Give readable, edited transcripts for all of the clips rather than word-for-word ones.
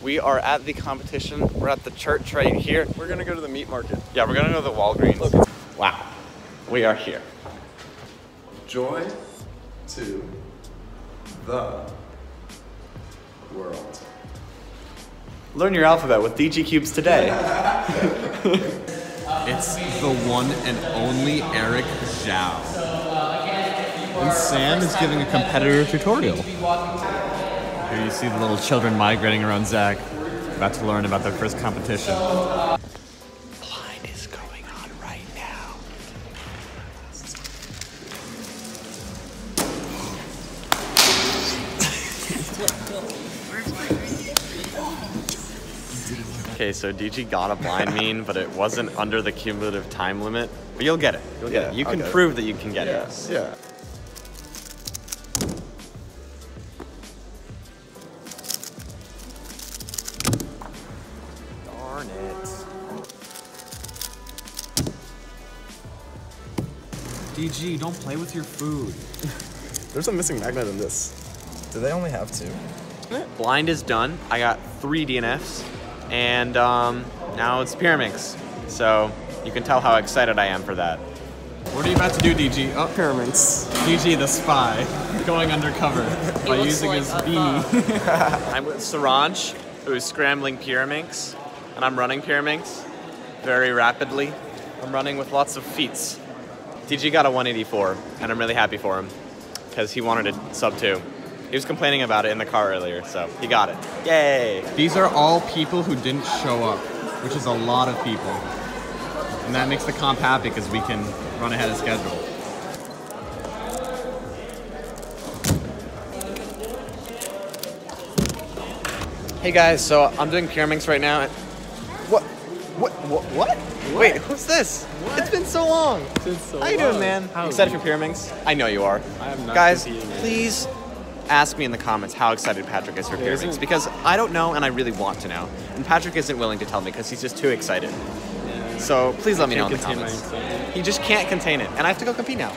We are at the competition. We're at the church right here. We're gonna go to the meat market. Yeah, we're gonna go to the Walgreens. Look. Wow, we are here. Joy to the world. Learn your alphabet with DG Cubes today. It's the one and only Eric Zhao. And Sam is giving a competitor tutorial. Here you see the little children migrating around Zach, about to learn about their first competition. Blind is going on right now. Okay, so DG got a blind mean, but it wasn't under the cumulative time limit. But you'll get it. You'll get it. You can prove that you can get it. Yeah. Darn it. DG, don't play with your food. There's a missing magnet in this. Do they only have 2? Blind is done. I got 3 DNFs, and now it's Pyraminx. So you can tell how excited I am for that. What are you about to do, DG? Oh, Pyraminx. DG the spy, going undercover by using his beanie. I'm with Saranj, who's scrambling Pyraminx, and I'm running Pyraminx very rapidly. I'm running with lots of feats. DG got a 184, and I'm really happy for him, because he wanted a sub 2. He was complaining about it in the car earlier, so he got it. Yay! These are all people who didn't show up, which is a lot of people. And that makes the comp happy because we can run ahead of schedule. Hey guys, so I'm doing Pyraminx right now. What? Wait, who's this? What? It's been so long. How you doing, man? Excited for Pyraminx? I know you are. I am not. Guys, please ask me in the comments how excited Patrick is for Pyraminx, because I don't know and I really want to know. And Patrick isn't willing to tell me because he's just too excited. Yeah. So please let me know in the comments. He just can't contain it. And I have to go compete now.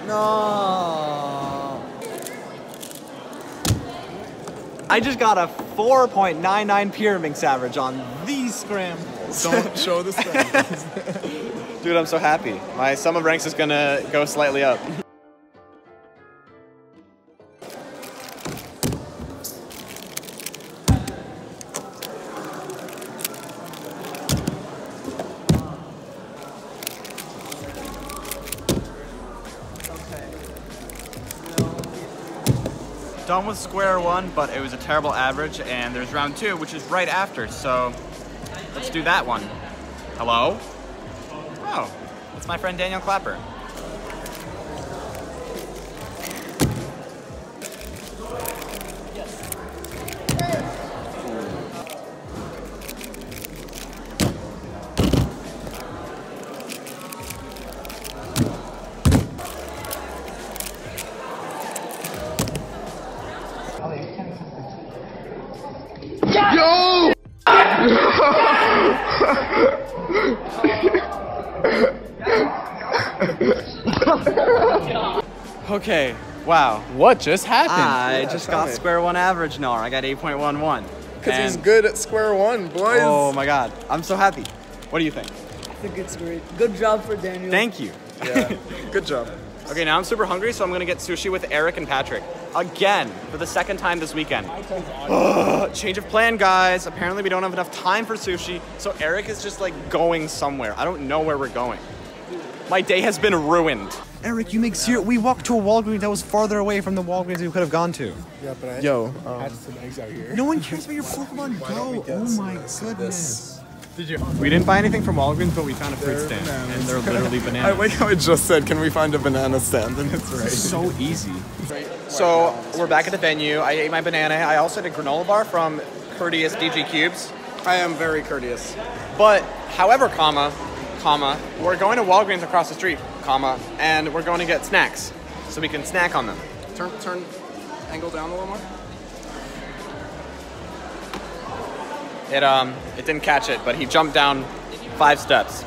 No. I just got a 4.99 Pyraminx average on these scrambles. Don't show the scrambles. Dude, I'm so happy. My sum of ranks is gonna go slightly up. Done with square one, but it was a terrible average, and there's round 2, which is right after, so let's do that one. Hello? Oh, it's my friend Daniel Clapper. Yo! Okay, wow. What just happened? I just got square one average now. I got 8.11. Because he's good at square one, boys. Oh my god, I'm so happy. What do you think? I think it's great. Good job for Daniel. Thank you. Yeah, good job. Okay, now I'm super hungry, so I'm gonna get sushi with Eric and Patrick. Again, for the 2nd time this weekend. Change of plan, guys. Apparently we don't have enough time for sushi, so Eric is just like going somewhere. I don't know where we're going. My day has been ruined. Eric, you make serious. We walked to a Walgreens that was farther away from the Walgreens we could have gone to. Yeah, but I had some eggs out here. No one cares about your Pokemon Go. Oh my goodness. Did you? We didn't buy anything from Walgreens, but we found a fruit stand, and they're literally bananas. I like how it just said, "Can we find a banana stand?" And it's right. It's so easy. So we're back at the venue. I ate my banana. I also had a granola bar from Courteous DG Cubes. I am very courteous. But, however, we're going to Walgreens across the street, and we're going to get snacks, so we can snack on them. Turn, angle down a little more. It didn't catch it, but he jumped down 5 steps.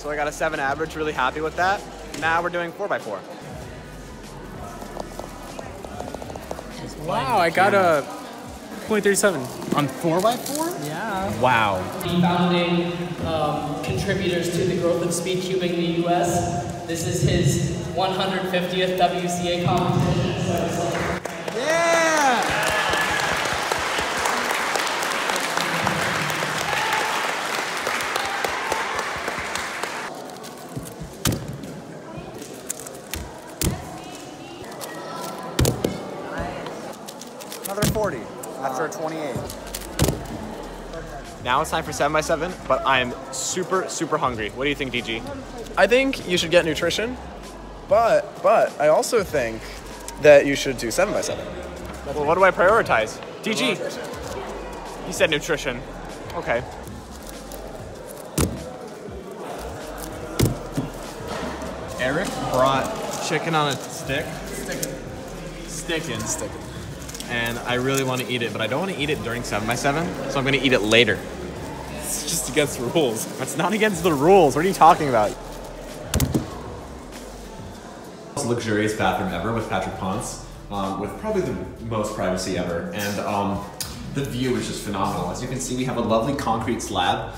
So I got a 7 average, really happy with that. Now we're doing 4x4. Wow, I got a .37. On 4x4? Yeah. Wow. Founding contributors to the growth of speed cubing in the US. This is his 150th WCA competition. So it's like, Yeah! Another 40 after a 28. Now it's time for 7x7, but I'm super, super hungry. What do you think, DG? I think you should get nutrition, but I also think that you should do 7x7. Well, what do I prioritize? DG. He said nutrition. Okay. Eric brought chicken on a stick. Sticking. And I really want to eat it, but I don't want to eat it during 7x7, so I'm going to eat it later. It's just against the rules. That's not against the rules. What are you talking about? Most luxurious bathroom ever with Patrick Ponce, with probably the most privacy ever, and the view is just phenomenal. As you can see, we have a lovely concrete slab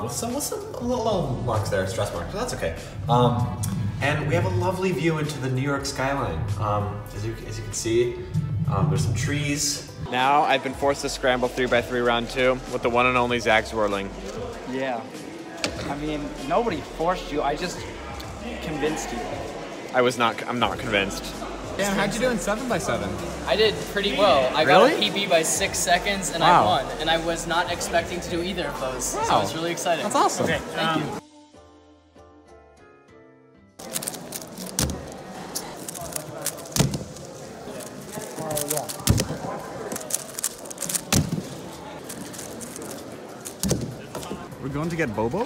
with some little marks there, stress marks, but that's okay. And we have a lovely view into the New York skyline. As you can see, there's some trees. Now I've been forced to scramble 3x3 round 2 with the one and only Zach swirling. Yeah. I mean, nobody forced you. I just convinced you. I'm not convinced. Dan, how'd you do in 7x7? I did pretty well. I Really? got a PB by 6 seconds and Wow. I won. And I was not expecting to do either of those. So Wow. I was really excited. That's awesome. Okay. Thank you. We're going to get Bobo?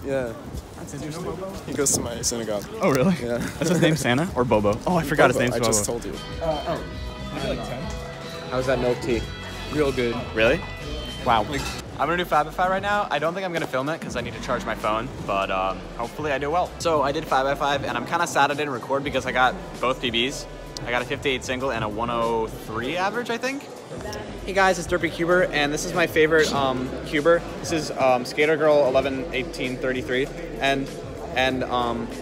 Yeah. That's interesting. He goes to my synagogue. Oh, really? Yeah. That's his name, Santa? Or Bobo? Oh, I forgot his name's I Bobo. just told you. How's that milk tea? Real good. Really? Wow. I'm gonna do 5x5 right now. I don't think I'm gonna film it because I need to charge my phone, but hopefully I do well. So I did 5x5 and I'm kind of sad I didn't record because I got both PBs. I got a 58 single and a 103 average, I think. Hey guys, it's Derpy Cuber, and this is my favorite cuber. This is Skater Girl 111833, and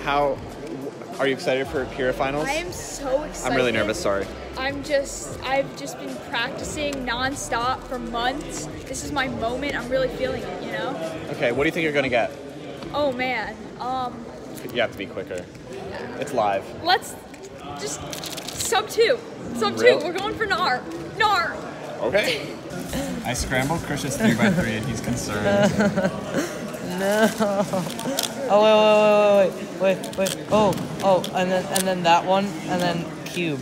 how are you excited for Pura finals? I am so excited. I'm really nervous. Sorry. I've just been practicing nonstop for months. This is my moment. I'm really feeling it, you know? Okay, what do you think you're gonna get? Oh man. You have to be quicker. It's live. Let's just sub 2. Sub 2. Really? We're going for NAR. NAR. Okay. I scrambled Chris's 3x3 and he's concerned. No. Oh wait. Oh, and then that one, and then cube.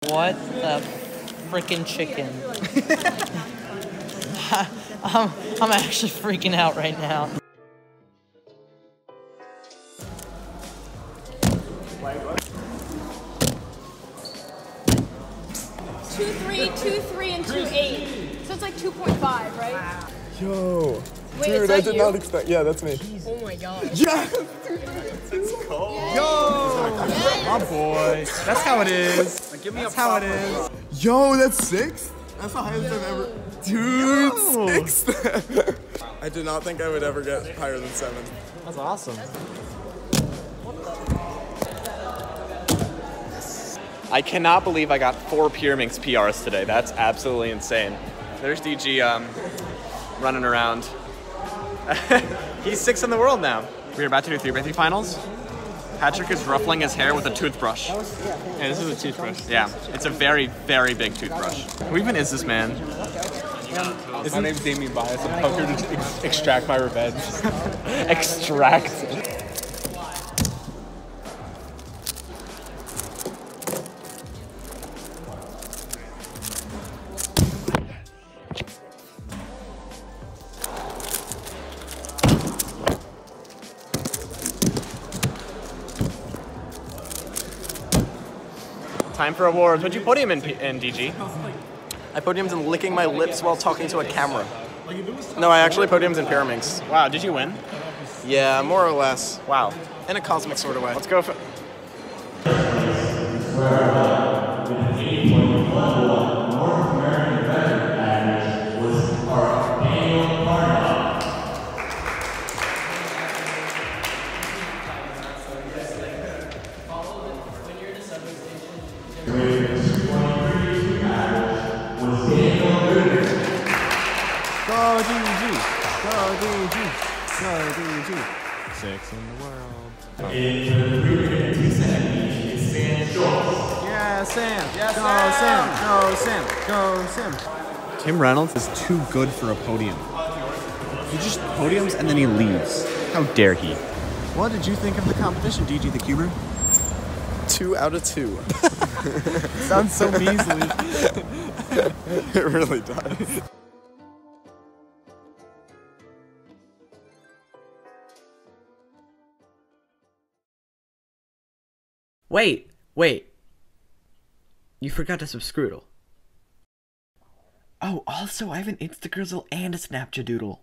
What the frickin' chicken? I'm actually freaking out right now. Two, 3, and 2, 8. So it's like 2.5, right? Yo. Wait, Dude, is I that did you? not expect. Yeah, that's me. Oh my god. Yeah. My boy. That's how it is. Give me That's how it is. Yo, that's 6? That's the highest I've ever. Dude, 6. I did not think I would ever get higher than 7. That's awesome. I cannot believe I got 4 Pyraminx PRs today. That's absolutely insane. There's DG running around. He's 6th in the world now. We're about to do 3x3 finals. Patrick is ruffling his hair with a toothbrush. Yeah, this is a toothbrush. Yeah, it's a very, very big toothbrush. Who even is this man? My name's Damien Bias. I'm here to extract my revenge. Extract. Time for awards. What'd you put him in DG? I podiumed in licking my lips while talking to a camera. No, I actually podiumed in Pyraminx. Wow, did you win? Yeah, more or less. Wow. In a cosmic sort of way. Let's go for... Go DG! Go DG! Go DG! 6 in the world. Yeah, Sam! Yes, Go Sam! Sam! Go Sam! Go Sam! Tim Reynolds is too good for a podium. He just podiums and then he leaves. How dare he? What did you think of the competition, DG the Cuber? 2 out of 2. Sounds so measly. It really does. Wait. You forgot to subscribe. Oh, also I have an Instagrizzle and a Snapchadoodle.